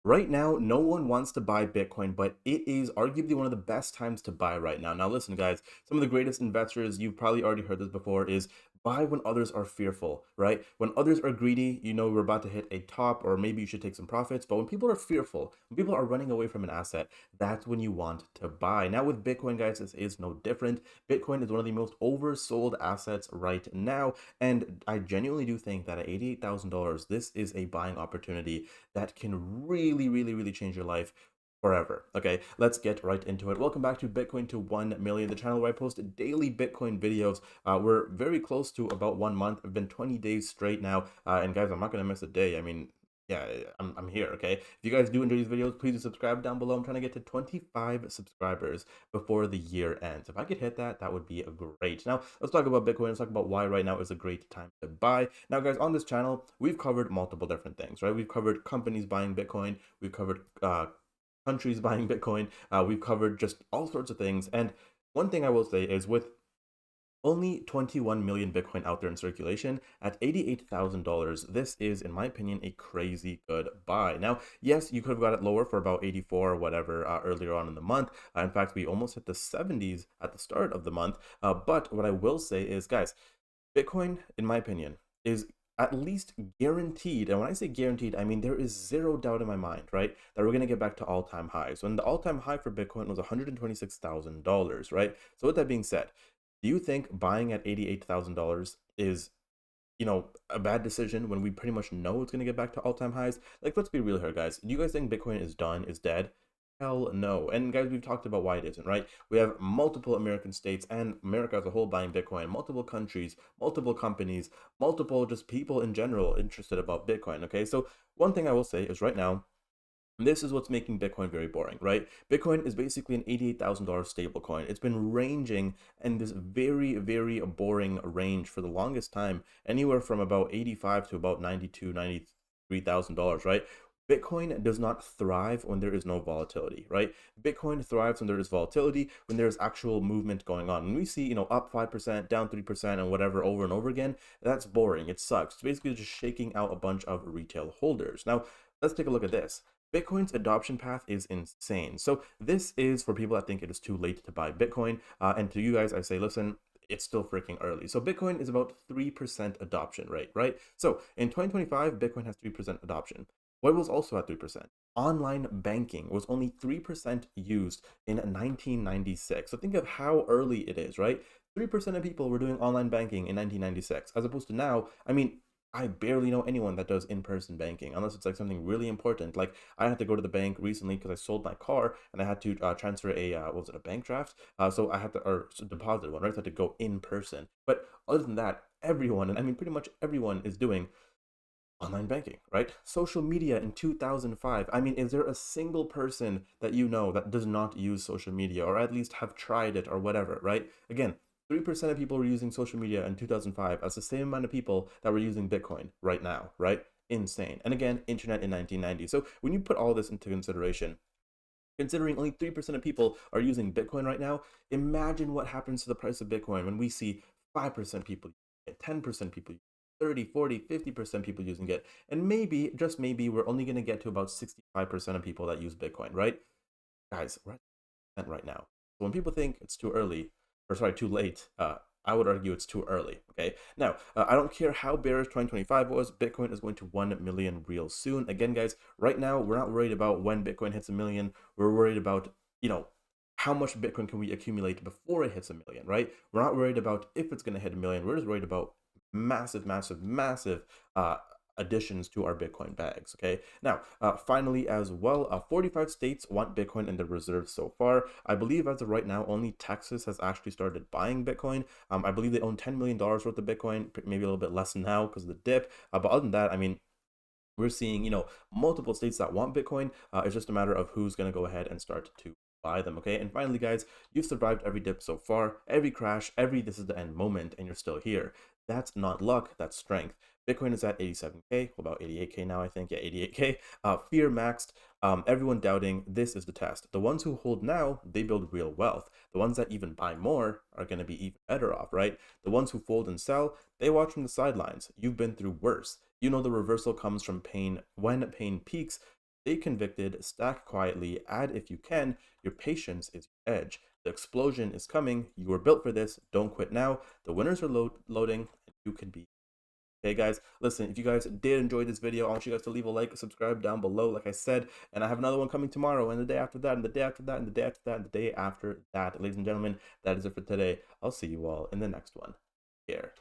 Right now, no one wants to buy Bitcoin, but it is arguably one of the best times to buy right now. Now, listen, guys, some of the greatest investors, you've probably already heard this before, is buy when others are fearful, right? When others are greedy, you know we're about to hit a top, or maybe you should take some profits. But when people are fearful, when people are running away from an asset, that's when you want to buy. Now, with Bitcoin, guys, this is no different. Bitcoin is one of the most oversold assets right now. And I genuinely do think that at $88,000, this is a buying opportunity that can really change your life forever. Okay, let's get right into it. Welcome back to Bitcoin to 1 million, the channel where I post daily Bitcoin videos. We're very close to about 1 month. I've been 20 days straight now. And guys, I'm not going to miss a day. I mean, yeah, I'm here, okay? If you guys do enjoy these videos, please do subscribe down below. I'm trying to get to 25 subscribers before the year ends. If I could hit that, that would be great. Now, let's talk about Bitcoin. Let's talk about why right now is a great time to buy. Now, guys, on this channel, we've covered multiple different things, right? We've covered companies buying Bitcoin. We've covered countries buying Bitcoin. We've covered just all sorts of things. And one thing I will say is with only 21 million Bitcoin out there in circulation at $88,000. This is, in my opinion, a crazy good buy. Now, yes, you could have got it lower for about 84 or whatever earlier on in the month. In fact, we almost hit the 70s at the start of the month. But what I will say is, guys, Bitcoin, in my opinion, is at least guaranteed. And when I say guaranteed, I mean there is zero doubt in my mind, right, that we're going to get back to all-time highs. When the all-time high for Bitcoin was $126,000, right? So with that being said, do you think buying at $88,000 is, a bad decision when we pretty much know it's going to get back to all-time highs? Like, let's be real here, guys. Do you guys think Bitcoin is done, is dead? Hell no. And guys, we've talked about why it isn't, right? We have multiple American states and America as a whole buying Bitcoin, multiple countries, multiple companies, multiple just people in general interested about Bitcoin, okay? So one thing I will say is right now, this is what's making Bitcoin very boring, right? Bitcoin is basically an $88,000 stable coin. It's been ranging in this very boring range for the longest time, anywhere from about 85 to about 92, $93,000, right? Bitcoin does not thrive when there is no volatility, right? Bitcoin thrives when there is volatility, when there's actual movement going on. When we see, up 5%, down 3%, and whatever over and over again, that's boring. It sucks. It's basically just shaking out a bunch of retail holders. Now, let's take a look at this. Bitcoin's adoption path is insane. So this is for people that think it is too late to buy Bitcoin. And to you guys, I say, listen, it's still freaking early. So Bitcoin is about 3% adoption rate, right? So in 2025, Bitcoin has 3% adoption. What was also at 3%? Online banking was only 3% used in 1996. So think of how early it is, right? 3% of people were doing online banking in 1996, as opposed to now. I mean, I barely know anyone that does in-person banking unless it's like something really important. Like I had to go to the bank recently because I sold my car and I had to transfer a what was it, a bank draft? So I had to or deposit one, right? So I had to go in person. But other than that, everyone, and I mean pretty much everyone, is doing online banking, right? Social media in 2005. I mean, is there a single person that you know that does not use social media or at least have tried it or whatever, right? Again, 3% of people were using social media in 2005. That's the same amount of people that were using Bitcoin right now, right? Insane. And again, internet in 1990. So when you put all this into consideration, considering only 3% of people are using Bitcoin right now, imagine what happens to the price of Bitcoin when we see 5% people, 10% people, 30, 40, 50% people using it. And maybe, just maybe, we're only going to get to about 65% of people that use Bitcoin, right? Guys, we're at right now. So when people think it's too early, or sorry, too late, I would argue it's too early. Okay. Now, I don't care how bearish 2025 was. Bitcoin is going to 1 million real soon. Again, guys, right now we're not worried about when Bitcoin hits a million. We're worried about, how much Bitcoin can we accumulate before it hits a million, right? We're not worried about if it's going to hit a million. We're just worried about massive additions to our Bitcoin bags. Okay. Now, finally, as well, 45 states want Bitcoin in the reserves so far. I believe as of right now, only Texas has actually started buying Bitcoin. I believe they own $10 million worth of Bitcoin, maybe a little bit less now because of the dip. But other than that, I mean, we're seeing, multiple states that want Bitcoin. It's just a matter of who's going to go ahead and start to buy them. Okay. And finally, guys, you've survived every dip so far, every crash, every this is the end moment, and you're still here. That's not luck, that's strength. Bitcoin is at 87K, about 88K now, I think. Yeah, 88K. Fear maxed. Everyone doubting. This is the test. The ones who hold now, they build real wealth. The ones that even buy more are going to be even better off, right? The ones who fold and sell, they watch from the sidelines. You've been through worse. You know the reversal comes from pain. When pain peaks, Stay convicted, stack quietly, add if you can. Your patience is your edge. The explosion is coming. You were built for this. Don't quit now. The winners are loading, and you can be. Hey guys, listen, if you guys did enjoy this video, I want you guys to leave a like, subscribe down below, like I said, and I have another one coming tomorrow, and the day after that, and the day after that, and the day after that, and the day after that. Ladies and gentlemen, that is it for today. I'll see you all in the next one. Care.